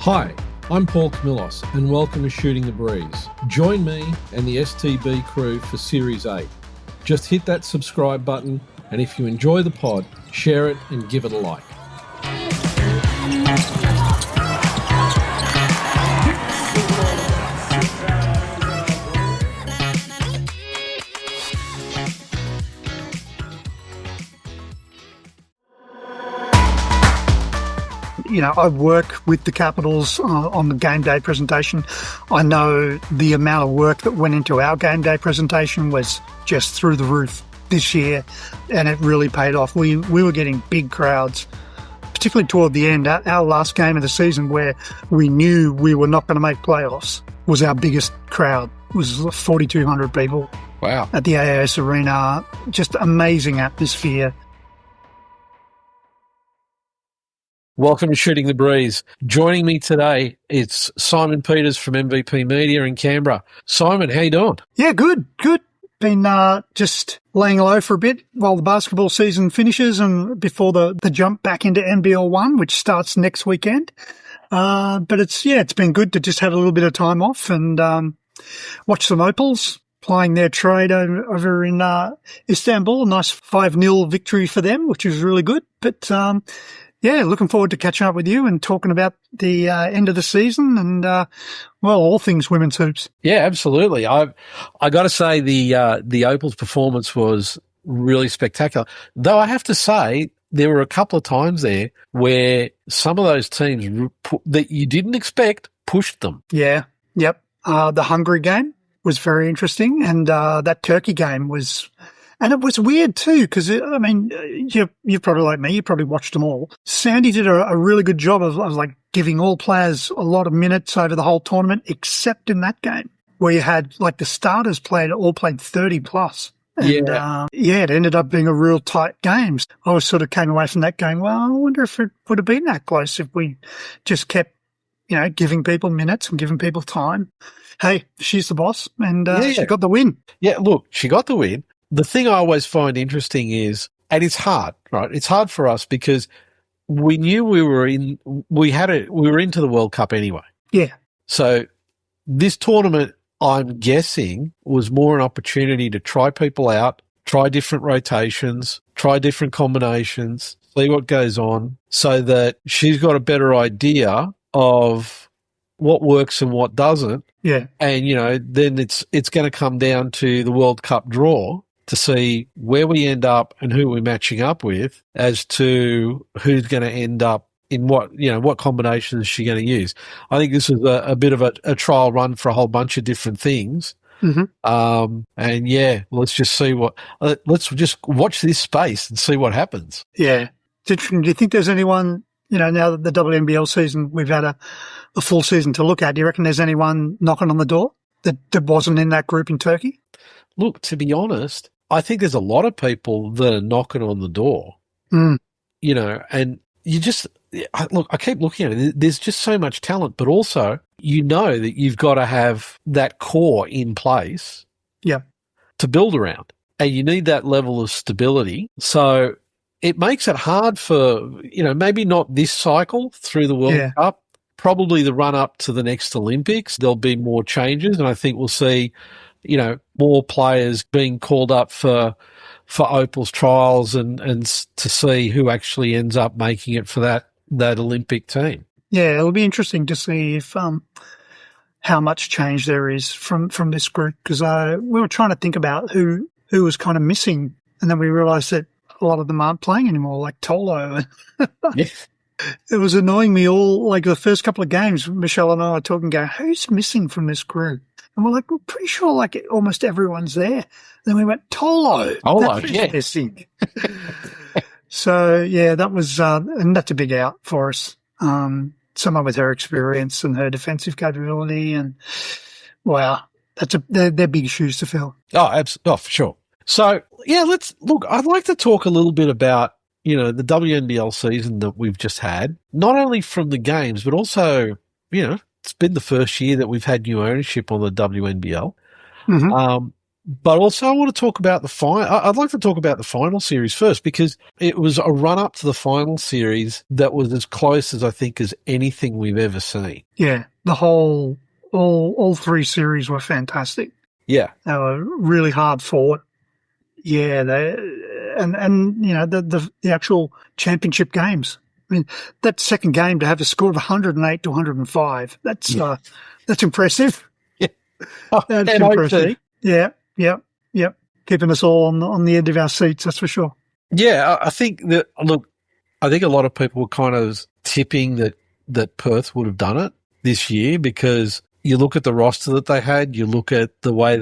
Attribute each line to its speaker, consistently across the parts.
Speaker 1: Hi, I'm Paul Camillos and welcome to Shooting the Breeze. Join me and the STB crew for Series 8. Just hit that subscribe button and if you enjoy the pod, share it and give it a like.
Speaker 2: You know, I work with the Capitals on the game day presentation. I know the amount of work that went into our game day presentation was just through the roof this year, and it really paid off. We were getting big crowds, particularly toward the end. Our last game of the season, where we knew we were not going to make playoffs, was our biggest crowd. It was 4,200 people.
Speaker 1: Wow.
Speaker 2: At the AAS Arena. Just amazing atmosphere.
Speaker 1: Welcome to Shooting the Breeze. Joining me today, it's Simon Peters from MVP Media in Canberra. Simon, how you doing?
Speaker 2: Yeah, good. Been just laying low for a bit while the basketball season finishes and before the jump back into NBL 1, which starts next weekend. But it's been good to just have a little bit of time off and watch some Opals playing their trade over in Istanbul. A nice 5-0 victory for them, which was really good. But yeah, looking forward to catching up with you and talking about the end of the season and, all things women's hoops.
Speaker 1: Yeah, absolutely. I got to say the Opals performance was really spectacular. Though I have to say there were a couple of times there where some of those teams that you didn't expect pushed them.
Speaker 2: Yeah, yep. The Hungary game was very interesting, and that Turkey game was. And it was weird too, because, you're probably like me, you probably watched them all. Sandy did a really good job of like giving all players a lot of minutes over the whole tournament, except in that game where you had like the starters all played 30 plus. And, it ended up being a real tight game. I was sort of came away from that going, well, I wonder if it would have been that close if we just kept, giving people minutes and giving people time. Hey, she's the boss, and she got the win.
Speaker 1: Yeah, look, she got the win. The thing I always find interesting is, and it's hard, right? It's hard for us because we knew we were into the World Cup anyway.
Speaker 2: Yeah.
Speaker 1: So this tournament, I'm guessing, was more an opportunity to try people out, try different rotations, try different combinations, see what goes on, so that she's got a better idea of what works and what doesn't.
Speaker 2: Yeah.
Speaker 1: And, then it's going to come down to the World Cup draw to see where we end up and who we're matching up with as to who's going to end up in what combinations is she going to use. I think this is a bit of a trial run for a whole bunch of different things.
Speaker 2: Mm-hmm.
Speaker 1: Let's just see let's just watch this space and see what happens.
Speaker 2: Yeah. Do you think there's anyone, now that the WNBL season, we've had a full season to look at, do you reckon there's anyone knocking on the door that wasn't in that group in Turkey?
Speaker 1: Look, to be honest, I think there's a lot of people that are knocking on the door, and you just, I keep looking at it. There's just so much talent, but also, that you've got to have that core in place to build around, and you need that level of stability. So it makes it hard for, maybe not this cycle through the World Cup, probably the run up to the next Olympics. There'll be more changes, and I think we'll see more players being called up for Opals trials and to see who actually ends up making it for that Olympic team.
Speaker 2: Yeah, it'll be interesting to see if how much change there is from this group, because we were trying to think about who was kind of missing, and then we realised that a lot of them aren't playing anymore, like Tolo.
Speaker 1: Yes.
Speaker 2: It was annoying me all, like the first couple of games, Michelle and I were talking, going, who's missing from this group? And we're like, we're pretty sure like almost everyone's there. Then we went, Tolo, that's missing. So, yeah, that was, and that's a big out for us. Someone with her experience and her defensive capability, and wow, they're big shoes to fill.
Speaker 1: Oh, for sure. So, yeah, I'd like to talk a little bit about, the WNBL season that we've just had, not only from the games, but also, it's been the first year that we've had new ownership on the WNBL.
Speaker 2: Mm-hmm.
Speaker 1: But also I want to talk about the final. I'd like to talk about the final series first, because it was a run up to the final series that was as close as I think as anything we've ever seen.
Speaker 2: Yeah, the whole, all three series were fantastic.
Speaker 1: Yeah.
Speaker 2: They were really hard fought. Yeah, and you know, the actual championship games. I mean, that second game to have a score of 108 to 105, that's impressive.
Speaker 1: Yeah.
Speaker 2: That's impressive. Yeah. Keeping us all on the edge of our seats, that's for sure.
Speaker 1: Yeah, I think that, look, I think a lot of people were kind of tipping that Perth would have done it this year, because you look at the roster that they had, you look at the way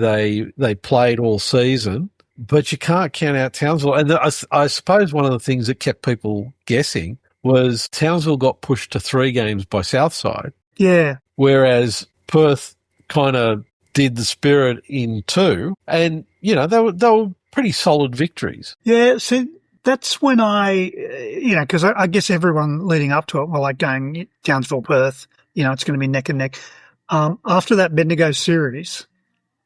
Speaker 1: they played all season, but you can't count out Townsville. And I suppose one of the things that kept people guessing was Townsville got pushed to 3 games by Southside.
Speaker 2: Yeah.
Speaker 1: Whereas Perth kind of did the Spirit in 2, and, you know, they were pretty solid victories.
Speaker 2: Yeah, so that's when because I guess everyone leading up to it were like going Townsville, Perth, you know, it's going to be neck and neck. After that Bendigo series,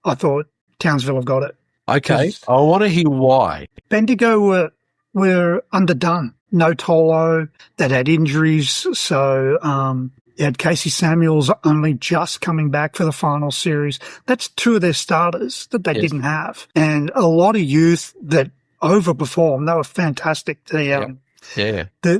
Speaker 2: I thought Townsville have got it.
Speaker 1: Okay, I want to hear why.
Speaker 2: Bendigo were underdone. No Tolo, they'd had injuries, so you had Casey Samuels only just coming back for the final series. That's 2 of their starters that they didn't have. And a lot of youth that overperformed. They were fantastic. The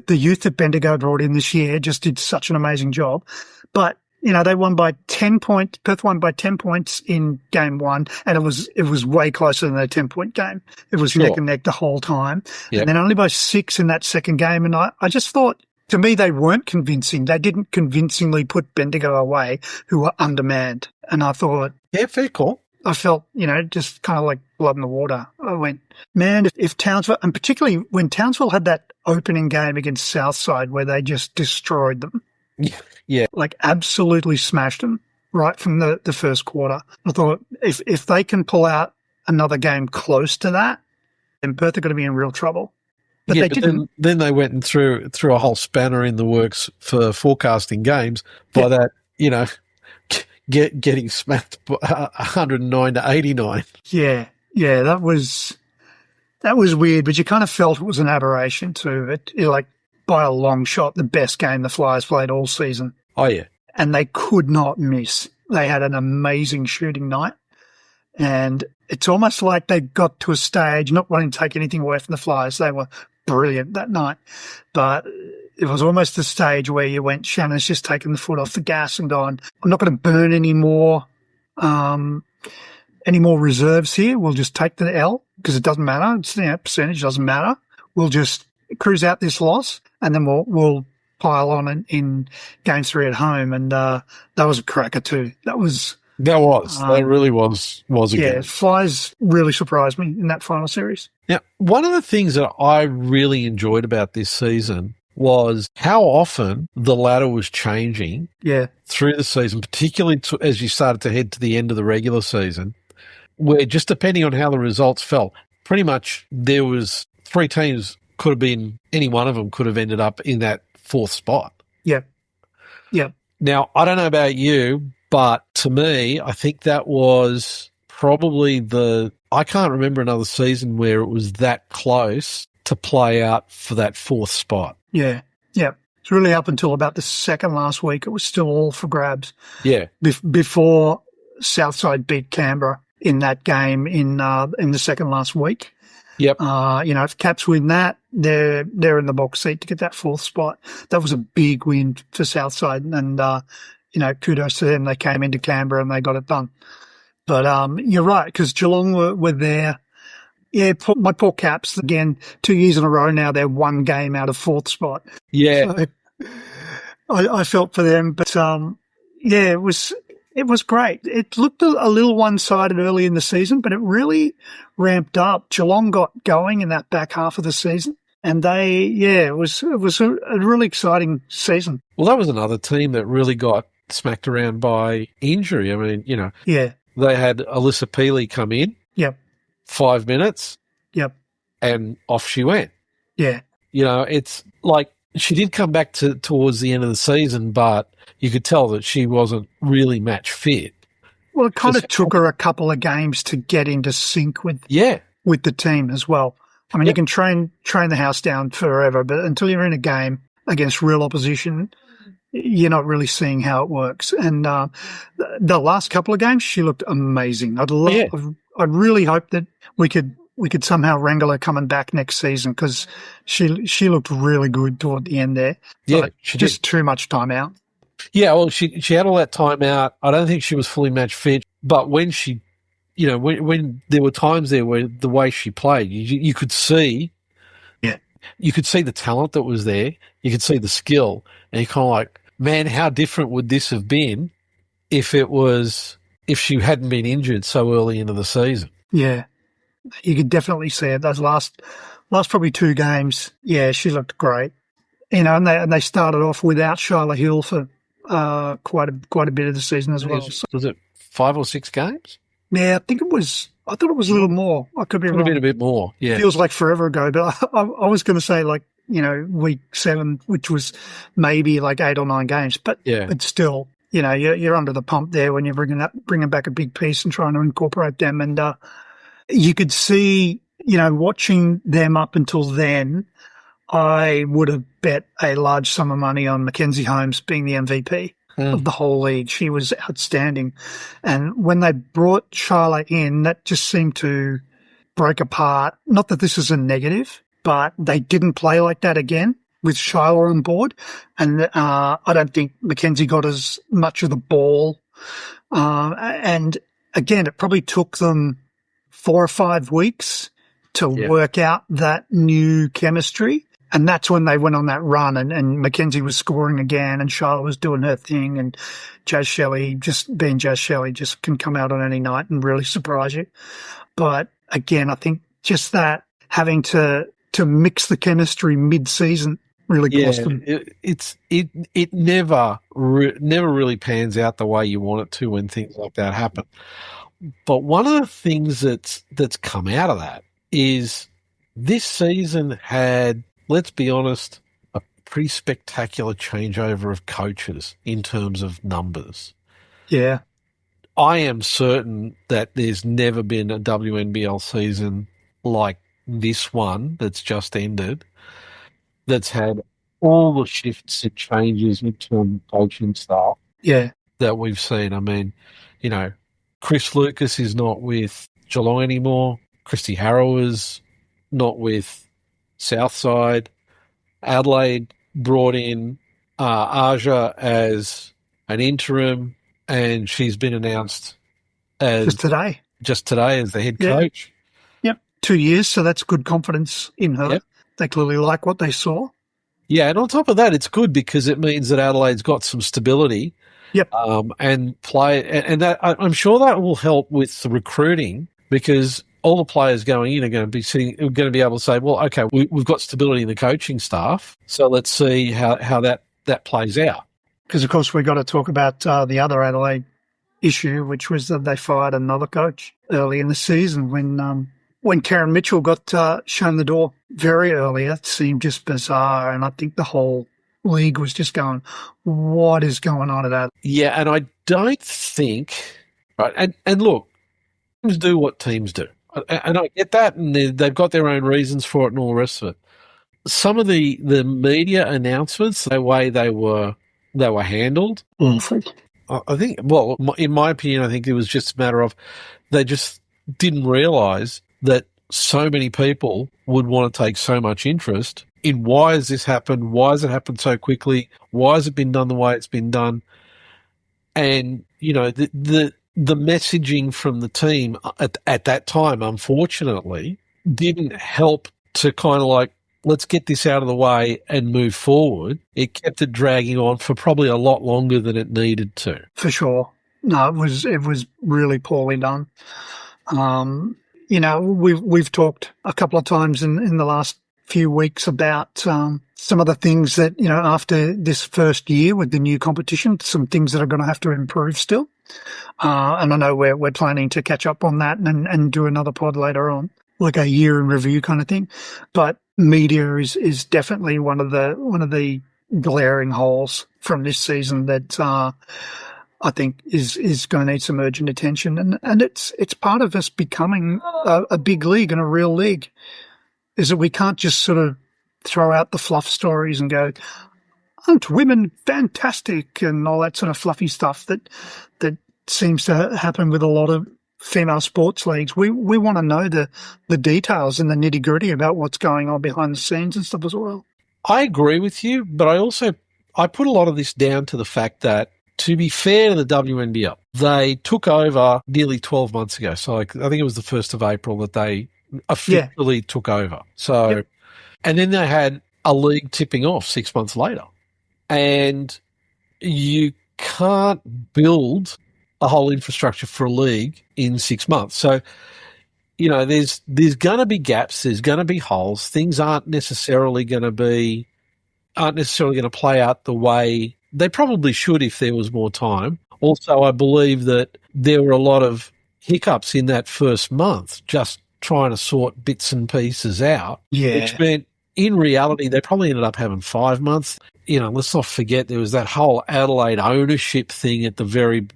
Speaker 2: youth that Bendigo brought in this year just did such an amazing job. But, you know, they won by 10 points. Perth won by 10 points in game 1, and it was way closer than a 10-point game. It was neck and neck the whole time. Yep. And then only by 6 in that second game. And I just thought, to me, they weren't convincing. They didn't convincingly put Bendigo away, who were undermanned. And I thought...
Speaker 1: Yeah, fair call.
Speaker 2: I felt, you know, just kind of like blood in the water. I went, man, if Townsville... And particularly when Townsville had that opening game against Southside where they just destroyed them.
Speaker 1: Yeah.
Speaker 2: Like absolutely smashed them right from the first quarter. I thought, if they can pull out another game close to that, then Perth are going to be in real trouble. But they didn't.
Speaker 1: Then they went and threw a whole spanner in the works for forecasting games by that, you know, getting smacked 109 to 89.
Speaker 2: Yeah, that was weird, but you kind of felt it was an aberration too. It like by a long shot, the best game the Flyers played all season.
Speaker 1: Oh yeah,
Speaker 2: and they could not miss. They had an amazing shooting night, and it's almost like they got to a stage, not wanting to take anything away from the Flyers. They were brilliant that night, but it was almost the stage where you went, Shannon's just taken the foot off the gas and gone, I'm not going to burn any more reserves here. We'll just take the L because it doesn't matter. It's, you know, percentage doesn't matter. We'll just cruise out this loss, and then we'll pile on in game 3 at home. And that was a cracker too. That really was a game. Yeah, Flyers really surprised me in that final series.
Speaker 1: Now, one of the things that I really enjoyed about this season was how often the ladder was changing through the season, particularly as you started to head to the end of the regular season, where just depending on how the results fell, pretty much there was 3 teams could have been, any one of them could have ended up in that 4th spot.
Speaker 2: Yeah.
Speaker 1: Now, I don't know about you, but to me, I think that was probably I can't remember another season where it was that close to play out for that 4th spot.
Speaker 2: Yeah. It's really up until about the second last week. It was still all for grabs.
Speaker 1: Yeah.
Speaker 2: Before Southside beat Canberra in that game in the second last week.
Speaker 1: Yep.
Speaker 2: You know, if Caps win that, they're in the box seat to get that 4th spot. That was a big win for Southside, and you know, kudos to them. They came into Canberra and they got it done. But you're right, because Geelong were there. Yeah, my poor Caps, again, 2 years in a row now, they're 1 game out of 4th spot.
Speaker 1: Yeah.
Speaker 2: So, I felt for them, but it was great. It looked a little one-sided early in the season, but it really ramped up. Geelong got going in that back half of the season, and it was a really exciting season.
Speaker 1: Well, that was another team that really got smacked around by injury. I mean, you know, they had Alyssa Peely come in.
Speaker 2: Yep.
Speaker 1: 5 minutes.
Speaker 2: Yep.
Speaker 1: And off she went.
Speaker 2: Yeah.
Speaker 1: You know, it's like she did come back towards the end of the season, but you could tell that she wasn't really match fit.
Speaker 2: Well, it kind of took her a couple of games to get into sync with the team as well. I mean, you can train the house down forever, but until you're in a game against real opposition, you're not really seeing how it works. And the last couple of games, she looked amazing. I'd really hope that we could somehow wrangle her coming back next season, because she looked really good toward the end there.
Speaker 1: Yeah,
Speaker 2: but just too much time out.
Speaker 1: Yeah, well, she had all that time out. I don't think she was fully match fit, but when she, when there were times there where the way she played, you could see, you could see the talent that was there. You could see the skill, and you're kind of like, man, how different would this have been if she hadn't been injured so early into the season?
Speaker 2: Yeah, you could definitely see it. Those last probably 2 games, she looked great. And they started off without Shyla Hill for quite a bit of the season as well.
Speaker 1: Was it 5 or 6 games?
Speaker 2: Yeah, I thought it was a little more. I could be wrong.
Speaker 1: Could have been a bit more. Yeah,
Speaker 2: feels like forever ago. But I was going to say week 7, which was maybe like 8 or 9 games. But still, you're under the pump there when you're bringing back a big piece and trying to incorporate them. And you could see, watching them up until then, I would have bet a large sum of money on Mackenzie Holmes being the MVP of the whole league. She was outstanding. And when they brought Shyla in, that just seemed to break apart. Not that this is a negative, but they didn't play like that again with Shyla on board. And I don't think Mackenzie got as much of the ball. And again, it probably took them 4 or 5 weeks to work out that new chemistry. And that's when they went on that run, and Mackenzie was scoring again, and Charlotte was doing her thing, and Jazz Shelley, just being Jazz Shelley, just can come out on any night and really surprise you. But again, I think just that having to mix the chemistry mid-season really cost them.
Speaker 1: It never really pans out the way you want it to when things like that happen. But one of the things that's come out of that is this season had, let's be honest, a pretty spectacular changeover of coaches in terms of numbers.
Speaker 2: Yeah.
Speaker 1: I am certain that there's never been a WNBL season like this one that's just ended that's had all the shifts and changes in terms of coaching staff that we've seen. I mean, Chris Lucas is not with Geelong anymore. Christy Harrow is not with Southside. Adelaide brought in Aja as an interim, and she's been announced as just today as the head coach.
Speaker 2: Yep, 2 years, so that's good confidence in her. Yep. They clearly like what they saw.
Speaker 1: Yeah, and on top of that, it's good because it means that Adelaide's got some stability.
Speaker 2: Yep.
Speaker 1: And that I'm sure that will help with the recruiting, because all the players going in are going to be able to say, well, okay, we've got stability in the coaching staff, so let's see how that plays out.
Speaker 2: Because, of course, we've got to talk about the other Adelaide issue, which was that they fired another coach early in the season when Karen Mitchell got shown the door very early. It seemed just bizarre, and I think the whole league was just going, what is going on at that?
Speaker 1: Yeah, and I don't think, right, and look, teams do what teams do. And I get that, and they've got their own reasons for it and all the rest of it. Some of the media announcements, the way they were handled, I think, well, in my opinion, I think it was just a matter of they just didn't realise that so many people would want to take so much interest in why has this happened, why has it happened so quickly, why has it been done the way it's been done, and the messaging from the team at that time, unfortunately, didn't help to kind of like, let's get this out of the way and move forward. It kept it dragging on for probably a lot longer than it needed to.
Speaker 2: For sure. No, it was really poorly done. We've talked a couple of times in the last few weeks about some of the things that, after this first year with the new competition, some things that are going to have to improve still. And I know we're planning to catch up on that and do another pod later on, like a year in review kind of thing. But media is definitely one of the glaring holes from this season that I think is going to need some urgent attention. And it's part of us becoming a big league and a real league, is that we can't just sort of throw out the fluff stories and go, aren't women fantastic, and all that sort of fluffy stuff that seems to happen with a lot of female sports leagues. We want to know the details and the nitty-gritty about what's going on behind the scenes and stuff as well.
Speaker 1: I agree with you, but I put a lot of this down to the fact that, to be fair to the WNBL, they took over nearly 12 months ago. So I think it was the 1st of April that they officially took over. So, and then they had a league tipping off 6 months later. And you can't build a whole infrastructure for a league in 6 months. So, there's going to be gaps, there's going to be holes. Things aren't necessarily going to play out the way they probably should if there was more time. Also, I believe that there were a lot of hiccups in that first month, just trying to sort bits and pieces out, which meant in reality they probably ended up having 5 months. Let's not forget there was that whole Adelaide ownership thing at the very,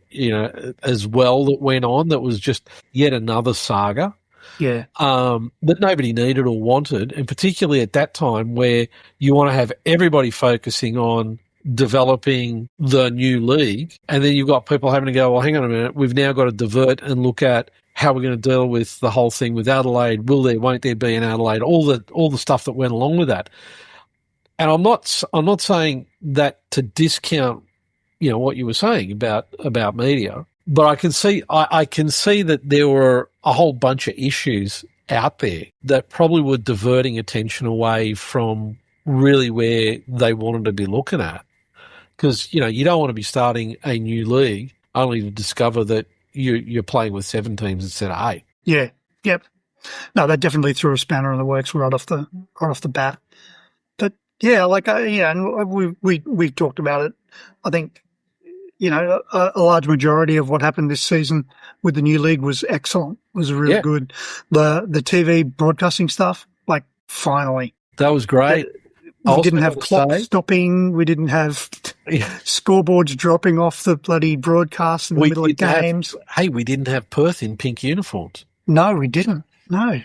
Speaker 1: as well, that went on, that was just yet another saga.
Speaker 2: Yeah.
Speaker 1: That nobody needed or wanted, and particularly at that time where you want to have everybody focusing on developing the new league, and then you've got people having to go, well, hang on a minute, we've now got to divert and look at how we're going to deal with the whole thing with Adelaide. Won't there be an Adelaide? All the stuff that went along with that. And I'm not saying that to discount, what you were saying about media, but I can see that there were a whole bunch of issues out there that probably were diverting attention away from really where they wanted to be looking at. Because, you don't want to be starting a new league only to discover that you're playing with 7 teams instead of 8.
Speaker 2: Yeah. Yep. No, that definitely threw a spanner in the works right off the bat. But yeah, and we've talked about it. I think, a large majority of what happened this season with the new league was excellent. Was really good. The TV broadcasting stuff, finally.
Speaker 1: That was great.
Speaker 2: We didn't have clocks stopping. We didn't have scoreboards dropping off the bloody broadcast in the middle of games.
Speaker 1: We didn't have Perth in pink uniforms.
Speaker 2: No, we didn't. No.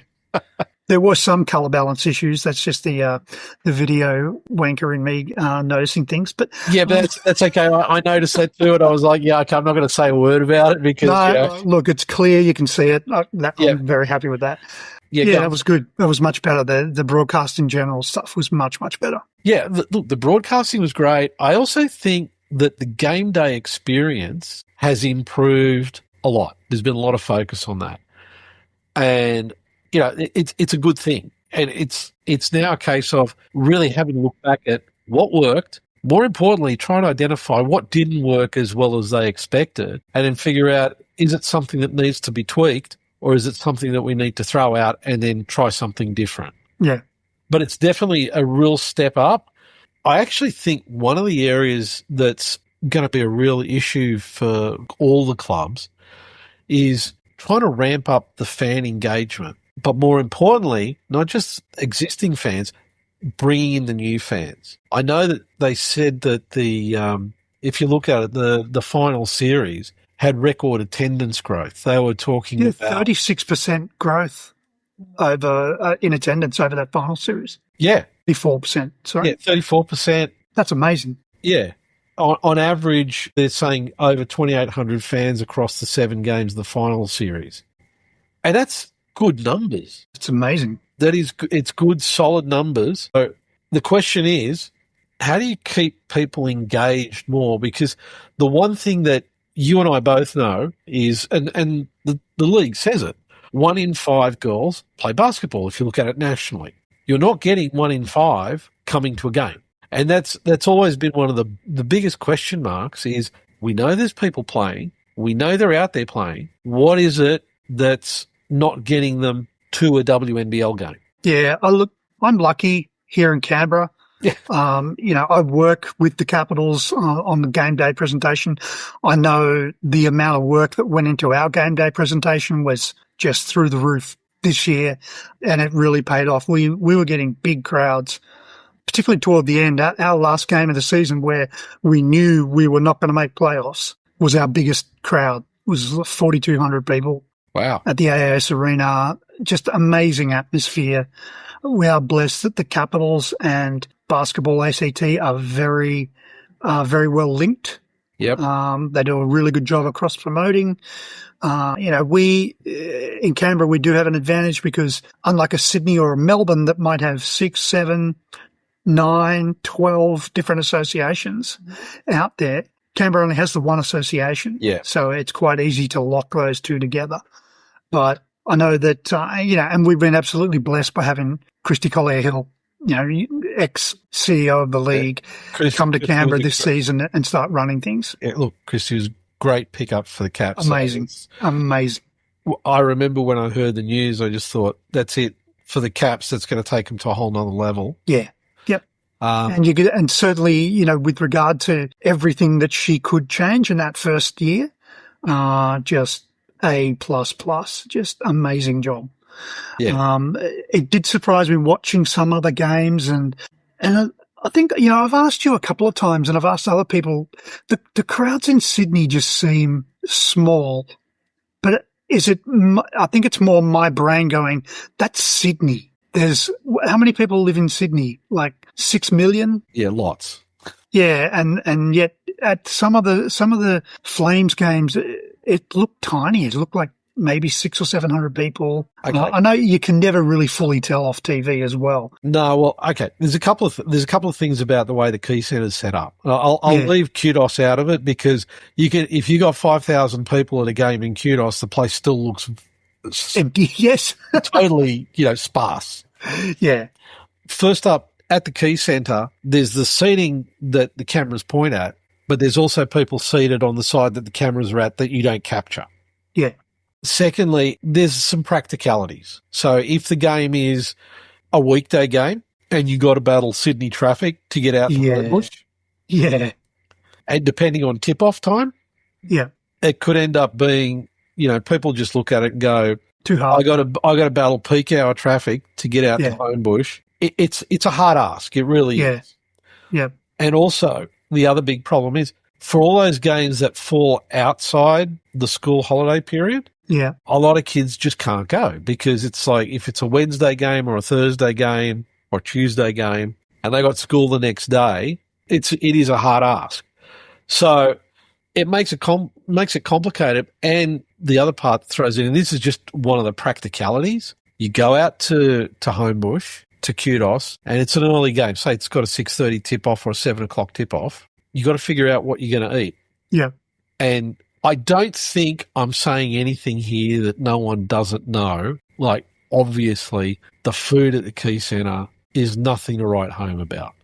Speaker 2: There were some colour balance issues. That's just the video wanker in me noticing things. But
Speaker 1: but that's okay. I noticed that too, and I was like, okay, I'm not going to say a word about it because
Speaker 2: look, it's clear. You can see it. I'm very happy with that. Yeah, that was good. That was much better. The broadcast in general stuff was much, much better.
Speaker 1: Yeah, the broadcasting was great. I also think that the game day experience has improved a lot. There's been a lot of focus on that. And, it's a good thing. And it's now a case of really having to look back at what worked, more importantly, trying to identify what didn't work as well as they expected, and then figure out, is it something that needs to be tweaked, or is it something that we need to throw out and then try something different?
Speaker 2: Yeah.
Speaker 1: But it's definitely a real step up. I actually think one of the areas that's going to be a real issue for all the clubs is trying to ramp up the fan engagement. But more importantly, not just existing fans, bringing in the new fans. I know that they said that if you look at it, the final series had record attendance growth. They were talking about
Speaker 2: 36% growth over in attendance over that final series.
Speaker 1: Yeah.
Speaker 2: 34%, sorry.
Speaker 1: Yeah, 34%.
Speaker 2: That's amazing.
Speaker 1: Yeah. On average, they're saying over 2,800 fans across the 7 games of the final series. And that's good numbers.
Speaker 2: It's amazing.
Speaker 1: It's good, solid numbers. So the question is, how do you keep people engaged more? Because the one thing that you and I both know is, and the league says it, 1 in 5 girls play basketball if you look at it nationally. You're not getting 1 in 5 coming to a game. And that's always been one of the biggest question marks is, we know there's people playing. We know they're out there playing. What is it that's not getting them to a WNBL game?
Speaker 2: Yeah, I'm lucky here in Canberra.
Speaker 1: Yeah.
Speaker 2: I work with the Capitals on the game day presentation. I know the amount of work that went into our game day presentation was just through the roof this year, and it really paid off. We were getting big crowds, particularly toward the end, our last game of the season, where we knew we were not going to make playoffs. was our biggest crowd. It was 4,200 people.
Speaker 1: Wow.
Speaker 2: At the AIS Arena. Just amazing atmosphere. We are blessed that the Capitals and Basketball ACT are very well linked.
Speaker 1: Yep.
Speaker 2: They do a really good job across promoting. We in Canberra, we do have an advantage because unlike a Sydney or a Melbourne that might have 6, 7, 9, 12 different associations out there, Canberra only has the one association.
Speaker 1: Yeah.
Speaker 2: So it's quite easy to lock those two together. But I know that, and we've been absolutely blessed by having Christy Collier-Hill, ex-CEO of the league, come to Canberra this season and start running things.
Speaker 1: Yeah, look, Christy was a great pickup for the Caps.
Speaker 2: Amazing.
Speaker 1: I remember when I heard the news, I just thought, that's it for the Caps. That's going to take them to a whole nother level.
Speaker 2: Yeah. Yep. And certainly, with regard to everything that she could change in that first year, just A++, just amazing job.
Speaker 1: Yeah.
Speaker 2: It did surprise me watching some other games and I think, I've asked you a couple of times and I've asked other people, the crowds in Sydney just seem small, but I think it's more my brain going, that's Sydney. How many people live in Sydney? Like 6 million?
Speaker 1: Yeah, lots.
Speaker 2: Yeah. And yet at some of the Flames games, it looked tiny. It looked like maybe 600 or 700 people. Okay. I know you can never really fully tell off TV as well.
Speaker 1: No, well, okay. There's a couple of things about the way the Key Centre's set up. I'll leave Kudos out of it because if you got 5,000 people at a game in Kudos, the place still looks
Speaker 2: empty. Yes,
Speaker 1: totally, sparse.
Speaker 2: Yeah.
Speaker 1: First up, at the Key Centre, there's the seating that the cameras point at, but there's also people seated on the side that the cameras are at that you don't capture.
Speaker 2: Yeah.
Speaker 1: Secondly, there's some practicalities. So if the game is a weekday game and you got to battle Sydney traffic to get out to Homebush, and depending on tip-off time, it could end up being, people just look at it and go,
Speaker 2: too hard.
Speaker 1: I got to battle peak hour traffic to get out to Homebush. It's a hard ask. It really is.
Speaker 2: Yeah.
Speaker 1: And also, the other big problem is for all those games that fall outside the school holiday period, a lot of kids just can't go because it's like if it's a Wednesday game or a Thursday game or a Tuesday game and they got school the next day, it is a hard ask. So it makes it complicated. And the other part that throws in, and this is just one of the practicalities, you go out to Homebush, to Kudos, and it's an early game. Say it's got a 6:30 tip-off or a 7 o'clock tip-off. You got to figure out what you're going to eat.
Speaker 2: Yeah.
Speaker 1: And I don't think I'm saying anything here that no one doesn't know. Like, obviously, the food at the Key Centre is nothing to write home about.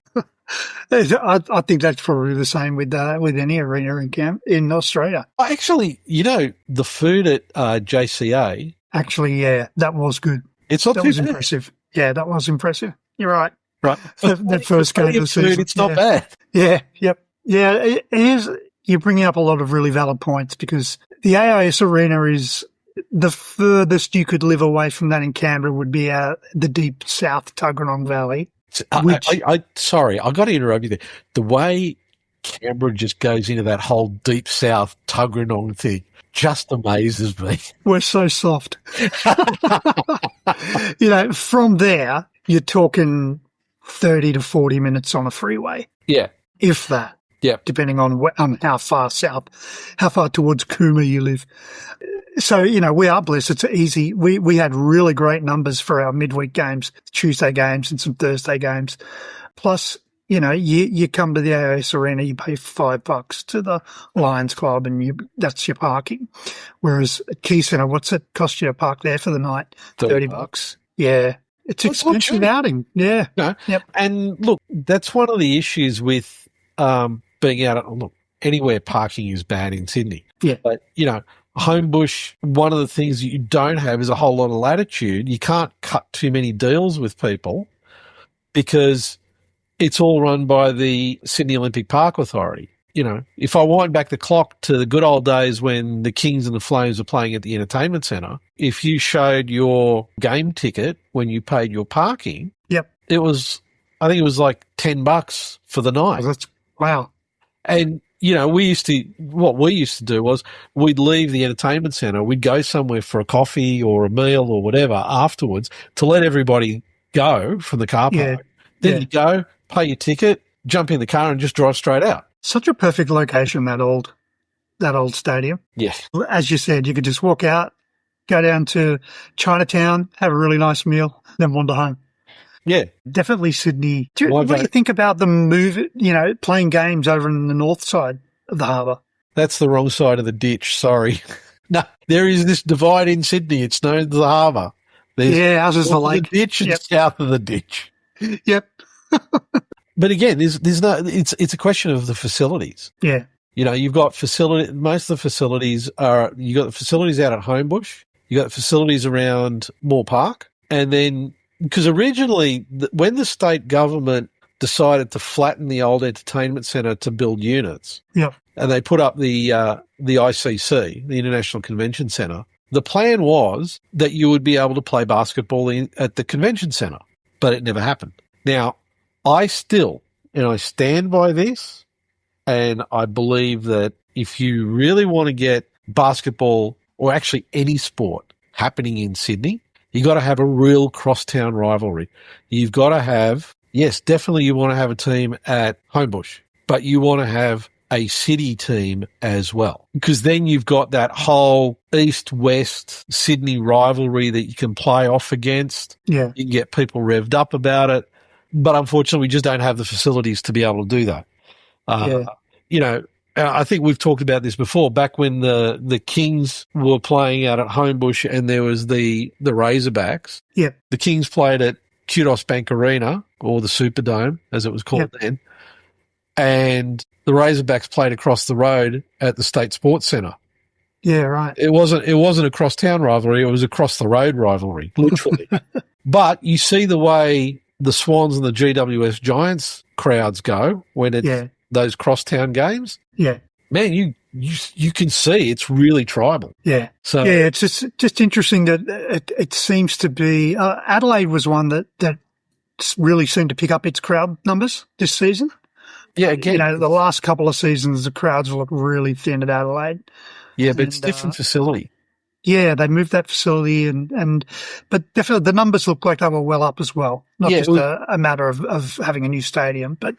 Speaker 2: I think that's probably the same with any arena in Australia.
Speaker 1: Actually, the food at JCA.
Speaker 2: Actually, that was good.
Speaker 1: That
Speaker 2: was impressive. Yeah, that was impressive. You're right.
Speaker 1: Right.
Speaker 2: That first game of the season.
Speaker 1: It's not bad.
Speaker 2: Yeah, yep. Yeah, it is. You're bringing up a lot of really valid points because the AIS Arena is the furthest you could live away from that in Canberra would be the deep south Tuggeranong Valley.
Speaker 1: Sorry, I got to interrupt you there. The way Canberra just goes into that whole deep south Tuggeranong thing just amazes me.
Speaker 2: We're so soft. From there, you're talking 30 to 40 minutes on a freeway.
Speaker 1: Yeah.
Speaker 2: If that.
Speaker 1: Yeah.
Speaker 2: Depending on how far towards Cooma you live. So, we are blessed. It's easy. We had really great numbers for our midweek games, Tuesday games and some Thursday games. Plus, you come to the AIS Arena, you pay $5 to the Lions Club and that's your parking. Whereas at Key Centre, what's it cost you to park there for the night? $30. Yeah. It's expensive outing. Yeah.
Speaker 1: No. Yep. And look, that's one of the issues with being out anywhere parking is bad in Sydney.
Speaker 2: Yeah.
Speaker 1: But, Homebush, one of the things that you don't have is a whole lot of latitude. You can't cut too many deals with people because it's all run by the Sydney Olympic Park Authority. If I wind back the clock to the good old days when the Kings and the Flames were playing at the entertainment centre, if you showed your game ticket when you paid your parking, I think it was like $10 for the night.
Speaker 2: Wow.
Speaker 1: And what we used to do was we'd leave the entertainment centre, we'd go somewhere for a coffee or a meal or whatever afterwards to let everybody go from the car park. Then you go, pay your ticket, jump in the car and just drive straight out.
Speaker 2: Such a perfect location, that old stadium.
Speaker 1: Yes.
Speaker 2: As you said, you could just walk out, go down to Chinatown, have a really nice meal, then wander home.
Speaker 1: Yeah.
Speaker 2: Definitely Sydney. What do you think about them playing games over in the north side of the harbour?
Speaker 1: That's the wrong side of the ditch, sorry. No, there is this divide in Sydney. It's known as the harbour.
Speaker 2: Ours is the lake.
Speaker 1: The ditch and south of the ditch.
Speaker 2: Yep.
Speaker 1: But again, there's no. It's a question of the facilities.
Speaker 2: Yeah.
Speaker 1: You've got facility. Most of the facilities you got the facilities out at Homebush. You got facilities around Moore Park, and then because originally when the state government decided to flatten the old entertainment centre to build units, and they put up the ICC, the International Convention Centre. The plan was that you would be able to play basketball at the convention centre, but it never happened. Now, I stand by this, and I believe that if you really want to get basketball or actually any sport happening in Sydney, you got to have a real crosstown rivalry. You've got to have, yes, definitely you want to have a team at Homebush, but you want to have a city team as well, because then you've got that whole east-west Sydney rivalry that you can play off against.
Speaker 2: Yeah.
Speaker 1: You can get people revved up about it. But unfortunately, we just don't have the facilities to be able to do that. I think we've talked about this before. Back when the Kings were playing out at Homebush and there was the Razorbacks, the Kings played at Kudos Bank Arena, or the Superdome, as it was called then, and the Razorbacks played across the road at the State Sports Centre.
Speaker 2: Yeah, right.
Speaker 1: It wasn't a cross-town rivalry. It was a cross-the-road rivalry, literally. But you see the way the Swans and the GWS Giants crowds go when it's those crosstown games.
Speaker 2: Yeah.
Speaker 1: Man, you can see it's really tribal.
Speaker 2: Yeah.
Speaker 1: So
Speaker 2: it's just interesting that it seems to be Adelaide was one that really seemed to pick up its crowd numbers this season.
Speaker 1: Yeah, again,
Speaker 2: the last couple of seasons the crowds look really thin at Adelaide.
Speaker 1: Yeah, but it's a different facility.
Speaker 2: Yeah, they moved that facility, but definitely the numbers look like they were well up as well. Not just a matter of having a new stadium, but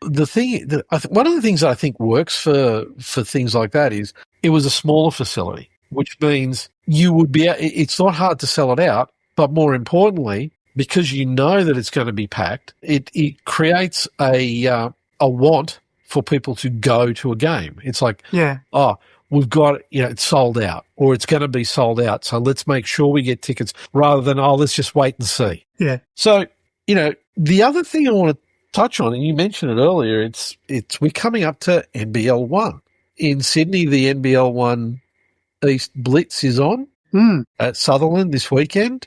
Speaker 1: the thing, one of the things I think works for things like that is it was a smaller facility, which means you would be. It's not hard to sell it out, but more importantly, because you know that it's going to be packed, it creates a want for people to go to a game. It's like, we've got, it's sold out, or it's going to be sold out, so let's make sure we get tickets rather than, let's just wait and see.
Speaker 2: Yeah.
Speaker 1: So, the other thing I want to touch on, and you mentioned it earlier, we're coming up to NBL 1. In Sydney, the NBL 1 East Blitz is on at Sutherland this weekend.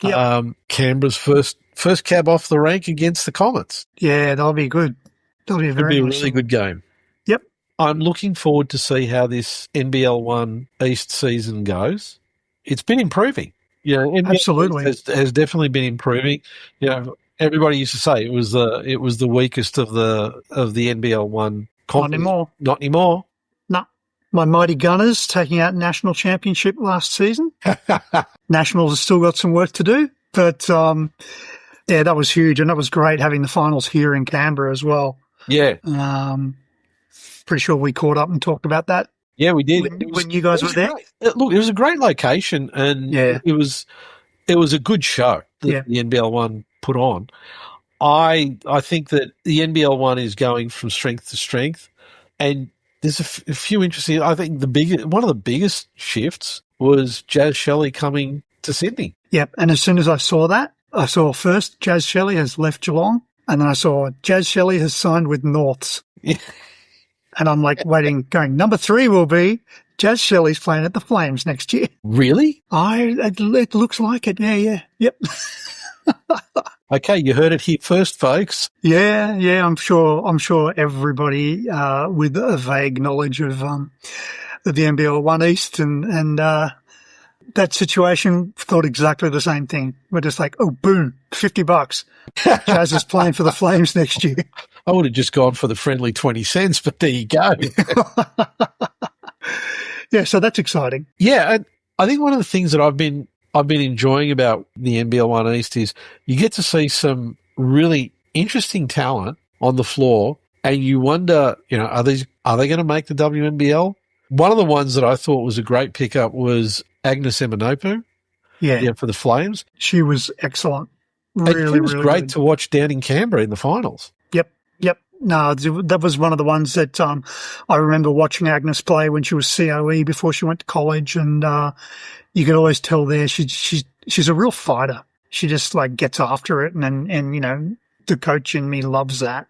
Speaker 2: Yep.
Speaker 1: Canberra's first cab off the rank against the Comets.
Speaker 2: Yeah, that'll be good. That'll be a
Speaker 1: really good game.
Speaker 2: Yep.
Speaker 1: I'm looking forward to see how this NBL 1 East season goes. It's been improving. NBL
Speaker 2: absolutely
Speaker 1: has definitely been improving. Everybody used to say it was the weakest of the NBL 1 conference. Not anymore.
Speaker 2: No. My mighty Gunners taking out national championship last season. Nationals have still got some work to do, but that was huge, and that was great having the finals here in Canberra as well.
Speaker 1: Yeah.
Speaker 2: Pretty sure we caught up and talked about that.
Speaker 1: Yeah, we did.
Speaker 2: When you guys were there.
Speaker 1: Look, it was a great location, and it was a good show that the NBL 1 put on. I think that the NBL 1 is going from strength to strength, and there's a few interesting. I think one of the biggest shifts was Jazz Shelley coming to Sydney.
Speaker 2: Yep, and as soon as I saw that, I saw first Jazz Shelley has left Geelong, and then I saw Jazz Shelley has signed with Norths.
Speaker 1: Yeah.
Speaker 2: And I'm like going, number 3 will be Jazz Shelley's playing at the Flames next year.
Speaker 1: Really?
Speaker 2: It looks like it. Yeah. Yep.
Speaker 1: Okay, you heard it here first, folks.
Speaker 2: Yeah. I'm sure everybody with a vague knowledge of the NBL 1 East and that situation thought exactly the same thing. We're just like, oh, boom, $50. Jazz is playing for the Flames next year.
Speaker 1: I would have just gone for the friendly 20 cents, but there you go.
Speaker 2: Yeah, so that's exciting.
Speaker 1: Yeah, and I think one of the things that I've been enjoying about the NBL One East is you get to see some really interesting talent on the floor, and you wonder, are they going to make the WNBL? One of the ones that I thought was a great pickup was Agnes Eminopu.
Speaker 2: Yeah,
Speaker 1: for the Flames.
Speaker 2: She was excellent. Really,
Speaker 1: and she was
Speaker 2: really
Speaker 1: great
Speaker 2: good
Speaker 1: to watch down in Canberra in the finals.
Speaker 2: Yep. No, that was one of the ones that I remember watching Agnes play when she was COE before she went to college, and you could always tell there she's a real fighter. She just gets after it, and the coach in me loves that.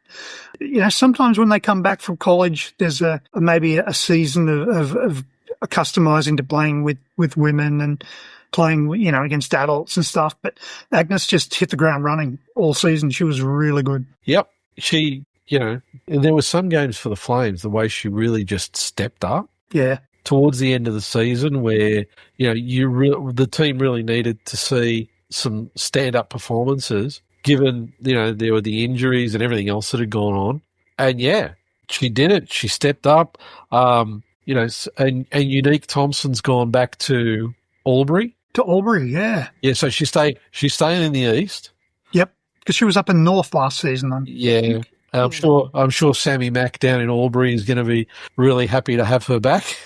Speaker 2: Sometimes when they come back from college, there's maybe a season of customizing to playing with women and playing, against adults and stuff. But Agnes just hit the ground running all season. She was really good.
Speaker 1: Yep. She, there were some games for the Flames, the way she really just stepped up.
Speaker 2: Yeah.
Speaker 1: Towards the end of the season where, the team really needed to see some stand-up performances given, there were the injuries and everything else that had gone on. And, yeah, she did it. She stepped up. And Unique Thompson's gone back to Albury.
Speaker 2: To Albury, yeah.
Speaker 1: Yeah, so she's staying in the East.
Speaker 2: Yep, because she was up in North last season.
Speaker 1: Yeah. I'm sure Sammy Mack down in Albury is going to be really happy to have her back.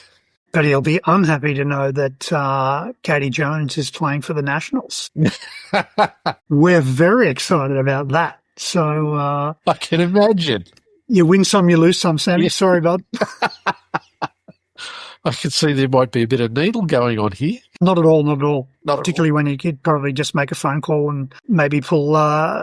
Speaker 2: But he'll be unhappy to know that Katie Jones is playing for the Nationals. We're very excited about that. So
Speaker 1: I can imagine.
Speaker 2: You win some, you lose some, Sammy. Yeah. Sorry, bud.
Speaker 1: I could see there might be a bit of needle going on here.
Speaker 2: Not at all. Particularly when you could probably just make a phone call and maybe pull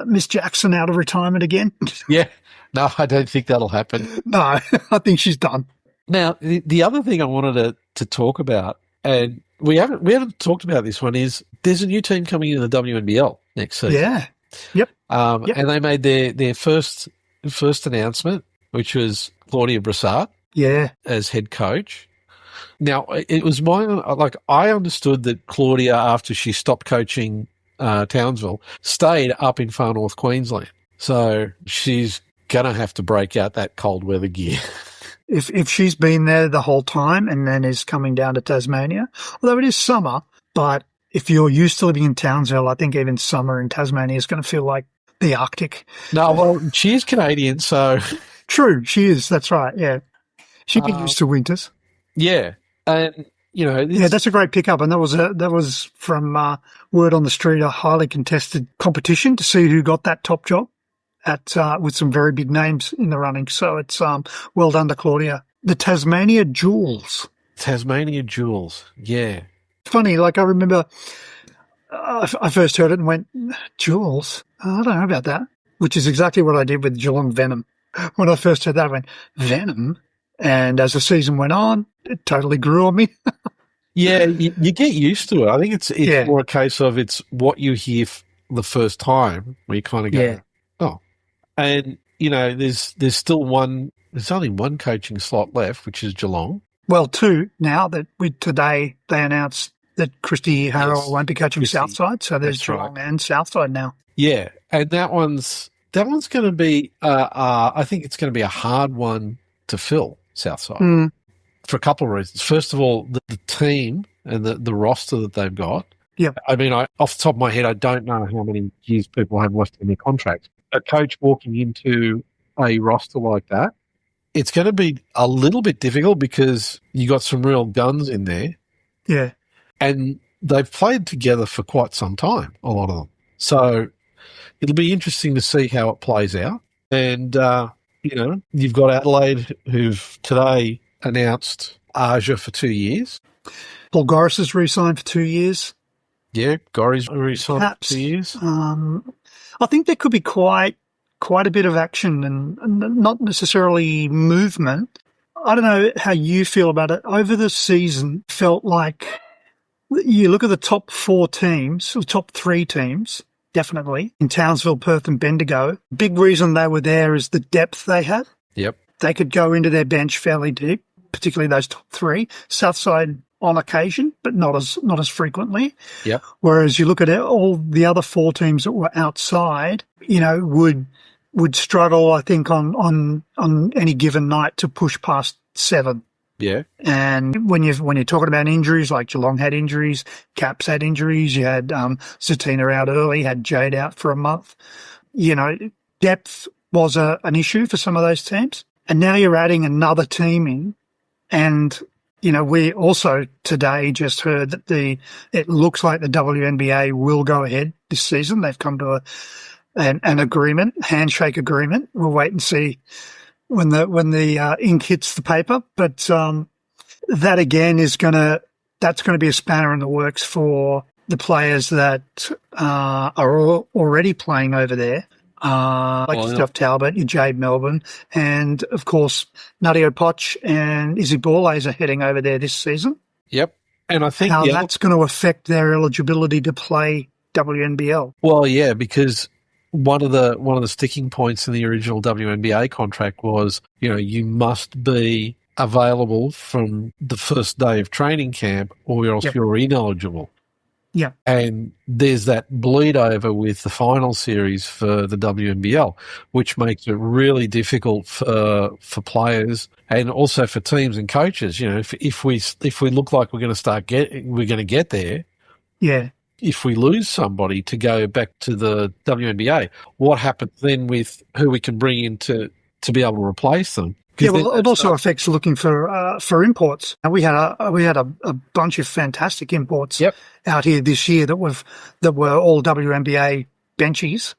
Speaker 2: Miss Jackson out of retirement again.
Speaker 1: Yeah. No, I don't think that'll happen.
Speaker 2: No, I think she's done.
Speaker 1: Now, the other thing I wanted to talk about, and we haven't talked about this one, is there's a new team coming in the WNBL next season.
Speaker 2: Yeah. Yep.
Speaker 1: And they made their first announcement, which was Claudia Brassard.
Speaker 2: Yeah.
Speaker 1: As head coach. Now, it was I understood that Claudia, after she stopped coaching Townsville, stayed up in far north Queensland. So she's going to have to break out that cold weather gear.
Speaker 2: If she's been there the whole time and then is coming down to Tasmania, although it is summer, but if you're used to living in Townsville, I think even summer in Tasmania is going to feel like the Arctic.
Speaker 1: No, well, she is Canadian, so...
Speaker 2: True, she is, that's right, yeah. She'd be used to winters.
Speaker 1: Yeah, and,
Speaker 2: yeah, that's a great pickup, and that was from word on the street, a highly contested competition to see who got that top job. With some very big names in the running. So it's well done to Claudia. The Tasmania Jewels.
Speaker 1: Tasmania Jewels, yeah.
Speaker 2: Funny, I remember I first heard it and went, Jewels? I don't know about that, which is exactly what I did with Geelong Venom. When I first heard that, I went, Venom? And as the season went on, it totally grew on me.
Speaker 1: Yeah, you get used to it. I think it's more a case of it's what you hear the first time where you kind of go, oh. And, there's only one coaching slot left, which is Geelong.
Speaker 2: Well, two now that today they announced that Christy Harrell won't be coaching Southside, so there's Geelong and Southside now.
Speaker 1: Yeah, and that one's going to be, I think it's going to be a hard one to fill, Southside, for a couple of reasons. First of all, the team and the roster that they've got.
Speaker 2: Yeah.
Speaker 1: I mean, off the top of my head, I don't know how many years people have left in their contracts. A coach walking into a roster like that, it's going to be a little bit difficult because you got some real guns in there.
Speaker 2: Yeah.
Speaker 1: And they've played together for quite some time, a lot of them. So it'll be interesting to see how it plays out. And, you've got Adelaide, who've today announced Aja for 2 years.
Speaker 2: Paul Goris has re-signed for 2 years.
Speaker 1: Yeah, Goris re-signed for 2 years.
Speaker 2: I think there could be quite a bit of action and not necessarily movement. I don't know how you feel about it. Over the season, felt like you look at the top 4 teams, or top 3 teams, definitely, in Townsville, Perth and Bendigo. Big reason they were there is the depth they had.
Speaker 1: Yep.
Speaker 2: They could go into their bench fairly deep, particularly those top 3. Southside on occasion, but not as frequently.
Speaker 1: Yep.
Speaker 2: Whereas you look at all the other 4 teams that were outside, would would struggle, I think, on any given night to push past 7.
Speaker 1: Yeah.
Speaker 2: And when you're talking about injuries, like Geelong had injuries, Caps had injuries, you had Satina out early, had Jade out for a month. You know, depth was an issue for some of those teams. And now you're adding another team in. And, you know, we also today just heard that it looks like the WNBA will go ahead this season. They've come to an agreement, handshake agreement. We'll wait and see when the ink hits the paper. But that again that's going to be a spanner in the works for the players that are already playing over there. Steph Talbot, your Jade Melbourne, and of course Nadia Poch and Izzy Borlays are heading over there this season.
Speaker 1: Yep. And I think
Speaker 2: that's going to affect their eligibility to play WNBL.
Speaker 1: Well, yeah, because one of the sticking points in the original WNBA contract was, you know, you must be available from the first day of training camp or else you're ineligible.
Speaker 2: Yeah.
Speaker 1: And there's that bleed over with the final series for the WNBL, which makes it really difficult for players and also for teams and coaches. You know, if we look like we're going to get there.
Speaker 2: Yeah.
Speaker 1: If we lose somebody to go back to the WNBA, what happens then with who we can bring in to be able to replace them?
Speaker 2: Yeah, well, it also affects looking for imports. And we had a bunch of fantastic imports out here this year that were all WNBA benchies.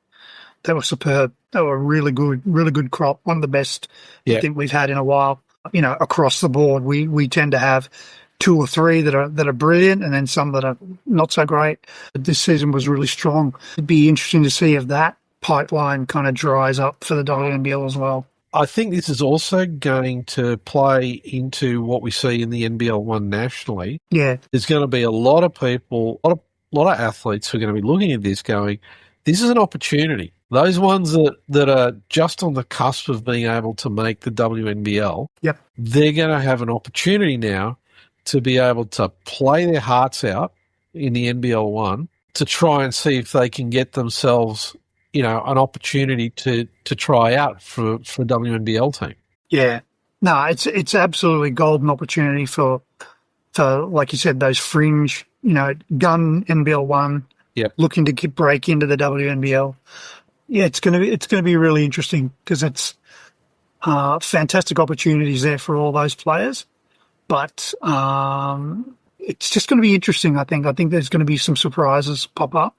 Speaker 2: They were superb. They were really good crop. One of the best I think we've had in a while. You know, across the board, we tend to have 2 or 3 that are brilliant, and then some that are not so great. But this season was really strong. It'd be interesting to see if that pipeline kind of dries up for the WNBL as well.
Speaker 1: I think this is also going to play into what we see in the NBL 1 nationally.
Speaker 2: Yeah.
Speaker 1: There's going to be a lot of people, a lot of athletes who are going to be looking at this going, this is an opportunity. Those ones that are just on the cusp of being able to make the WNBL, they're going to have an opportunity now to be able to play their hearts out in the NBL 1 to try and see if they can get themselves, you know, an opportunity to try out for a WNBL team.
Speaker 2: Yeah. No, it's absolutely golden opportunity for like you said, those fringe, you know, gun NBL 1 looking to break into the WNBL. Yeah, it's gonna be really interesting because it's fantastic opportunities there for all those players. But it's just going to be interesting, I think. I think there's going to be some surprises pop up.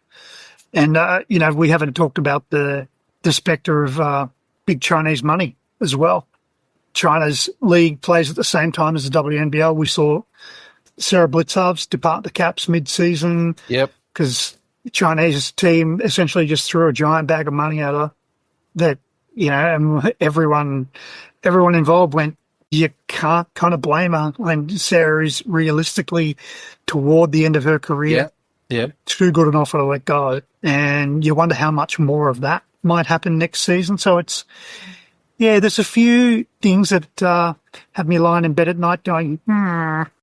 Speaker 2: And, you know, we haven't talked about the spectre of big Chinese money as well. China's league plays at the same time as the WNBL. We saw Sarah Blitzovs depart the Caps mid-season.
Speaker 1: Yep.
Speaker 2: Because the Chinese team essentially just threw a giant bag of money at her that, you know, and everyone involved went, you can't kind of blame her when Sarah is realistically toward the end of her career.
Speaker 1: Yeah.
Speaker 2: Too good an offer to let go. And you wonder how much more of that might happen next season. So there's a few things that have me lying in bed at night going,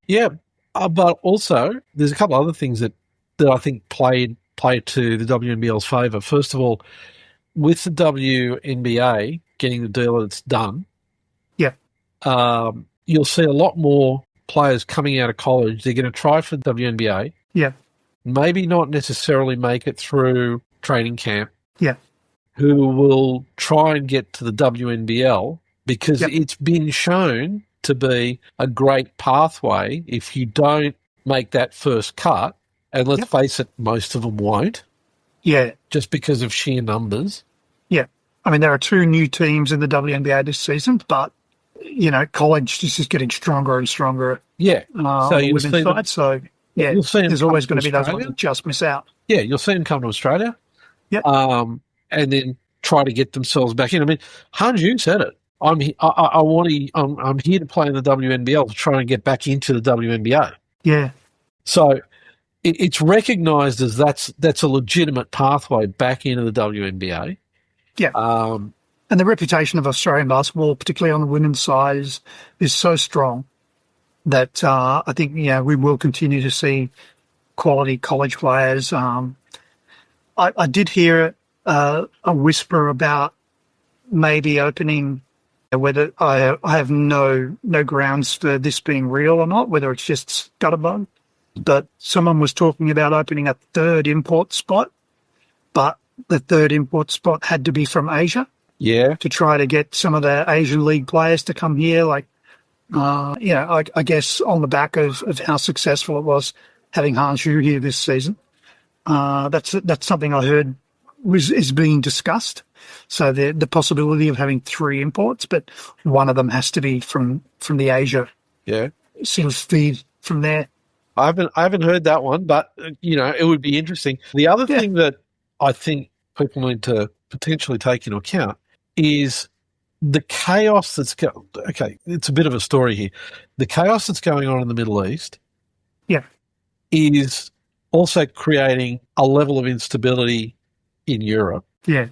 Speaker 1: Yeah, but also there's a couple other things that I think played to the WNBL's favour. First of all, with the WNBA getting the deal that's done, you'll see a lot more players coming out of college. They're going to try for the WNBA.
Speaker 2: Yeah.
Speaker 1: Maybe not necessarily make it through training camp.
Speaker 2: Yeah.
Speaker 1: Who will try and get to the WNBL because it's been shown to be a great pathway if you don't make that first cut. And let's face it, most of them won't.
Speaker 2: Yeah.
Speaker 1: Just because of sheer numbers.
Speaker 2: Yeah. I mean, there are 2 new teams in the WNBA this season, but you know, college is just getting stronger and stronger.
Speaker 1: Yeah.
Speaker 2: So you'll see them, there's always going to be those ones that just miss out.
Speaker 1: Yeah, you'll see them come to Australia.
Speaker 2: Yeah.
Speaker 1: And then try to get themselves back in. I mean, Hanju said it. I'm here to play in the WNBL to try and get back into the WNBA.
Speaker 2: Yeah.
Speaker 1: So it's recognised as that's a legitimate pathway back into the WNBA.
Speaker 2: Yeah. And the reputation of Australian basketball, particularly on the women's side, is so strong that I think we will continue to see quality college players. I did hear a whisper about maybe opening, whether I have no grounds for this being real or not, whether it's just scuttlebutt, but someone was talking about opening a third import spot, but the third import spot had to be from Asia.
Speaker 1: Yeah.
Speaker 2: To try to get some of the Asian League players to come here, I guess on the back of how successful it was having Hanshu here this season. That's something I heard is being discussed. So the possibility of having 3 imports, but one of them has to be from the Asia.
Speaker 1: Yeah.
Speaker 2: Sort of feed from there.
Speaker 1: I haven't heard that one, but it would be interesting. The other thing that I think people need to potentially take into account is the chaos that's it's a bit of a story here. The chaos that's going on in the Middle East is also creating a level of instability in Europe.
Speaker 2: Yeah.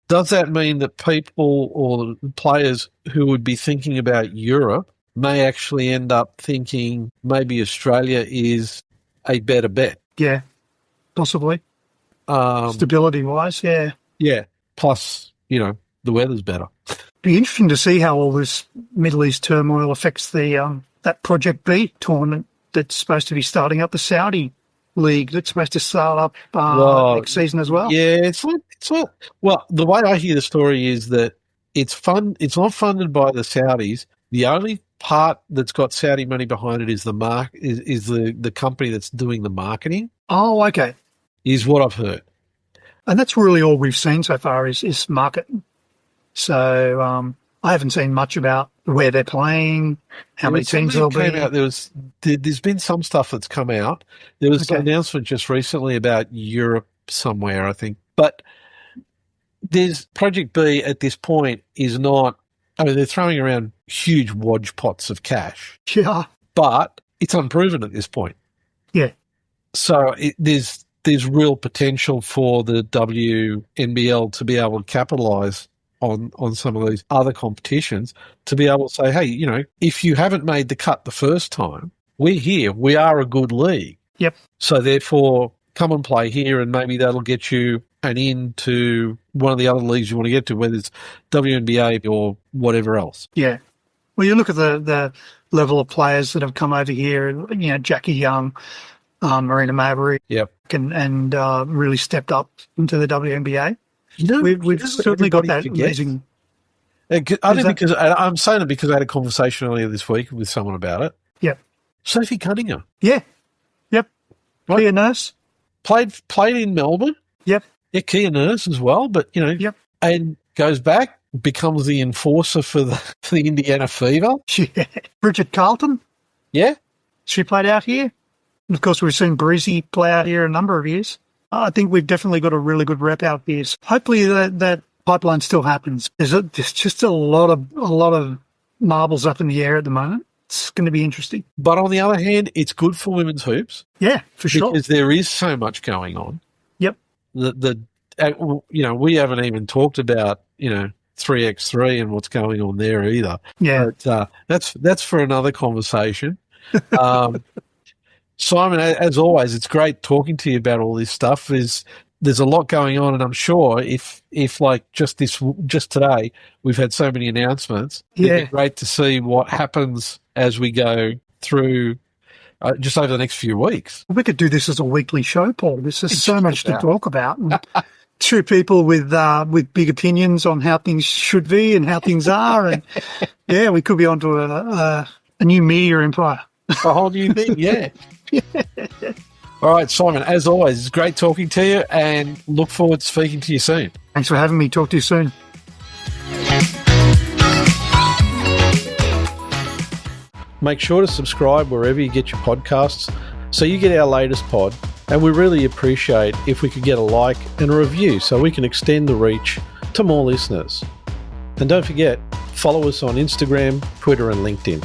Speaker 1: Does that mean that people or players who would be thinking about Europe may actually end up thinking maybe Australia is a better bet?
Speaker 2: Yeah, possibly. Stability-wise, yeah.
Speaker 1: Yeah, plus, the weather's better.
Speaker 2: Be interesting to see how all this Middle East turmoil affects the that Project B tournament that's supposed to be starting up, the Saudi League that's supposed to start up next season as well.
Speaker 1: Yeah, it's not. Well, the way I hear the story is that it's not funded by the Saudis. The only part that's got Saudi money behind it is the company that's doing the marketing.
Speaker 2: Oh, okay.
Speaker 1: Is what I've heard.
Speaker 2: And that's really all we've seen so far is marketing. So I haven't seen much about where they're playing, how many teams there'll be.
Speaker 1: There's been some stuff that's come out. There was an announcement just recently about Europe somewhere, I think. But there's Project B at this point is not. I mean, they're throwing around huge wodge pots of cash.
Speaker 2: Yeah.
Speaker 1: But it's unproven at this point.
Speaker 2: Yeah.
Speaker 1: So there's real potential for the WNBL to be able to capitalise on some of these other competitions, to be able to say, hey, if you haven't made the cut the first time, we're here. We are a good league.
Speaker 2: Yep.
Speaker 1: So therefore, come and play here, and maybe that'll get you an in to one of the other leagues you want to get to, whether it's WNBA or whatever else.
Speaker 2: Yeah. Well, you look at the level of players that have come over here, Jackie Young, Marina Mabrey, and really stepped up into the WNBA. We've certainly got that amazing.
Speaker 1: I'm saying it because I had a conversation earlier this week with someone about it.
Speaker 2: Yep.
Speaker 1: Sophie Cunningham.
Speaker 2: Yeah. Yep.
Speaker 1: Right.
Speaker 2: Kia Nurse.
Speaker 1: Played in Melbourne.
Speaker 2: Yep.
Speaker 1: Yeah, Kia Nurse as well, but
Speaker 2: Yep.
Speaker 1: And goes back, becomes the enforcer for the Indiana Fever.
Speaker 2: Yeah. Bridget Carlton.
Speaker 1: Yeah.
Speaker 2: She played out here. And of course, we've seen Breezy play out here a number of years. I think we've definitely got a really good rep out here. So hopefully that pipeline still happens. There's just a lot of marbles up in the air at the moment. It's going to be interesting.
Speaker 1: But on the other hand, it's good for women's hoops.
Speaker 2: Yeah, for sure.
Speaker 1: Because there is so much going on.
Speaker 2: Yep.
Speaker 1: We haven't even talked about 3x3 and what's going on there either.
Speaker 2: Yeah.
Speaker 1: But that's for another conversation. Simon, as always, it's great talking to you about all this stuff. There's a lot going on, and I'm sure if like just today we've had so many announcements, it'd be great to see what happens as we go through just over the next few weeks.
Speaker 2: We could do this as a weekly show, Paul. There's so much to talk about. Two people with big opinions on how things should be and how things are, and we could be onto a new media empire.
Speaker 1: A whole new thing, yeah. All right, Simon, as always, it's great talking to you, and look forward to speaking to you soon.
Speaker 2: Thanks for having me. Talk to you soon.
Speaker 1: Make sure to subscribe wherever you get your podcasts so you get our latest pod, and we really appreciate if we could get a like and a review so we can extend the reach to more listeners. And don't forget, follow us on Instagram, Twitter and LinkedIn.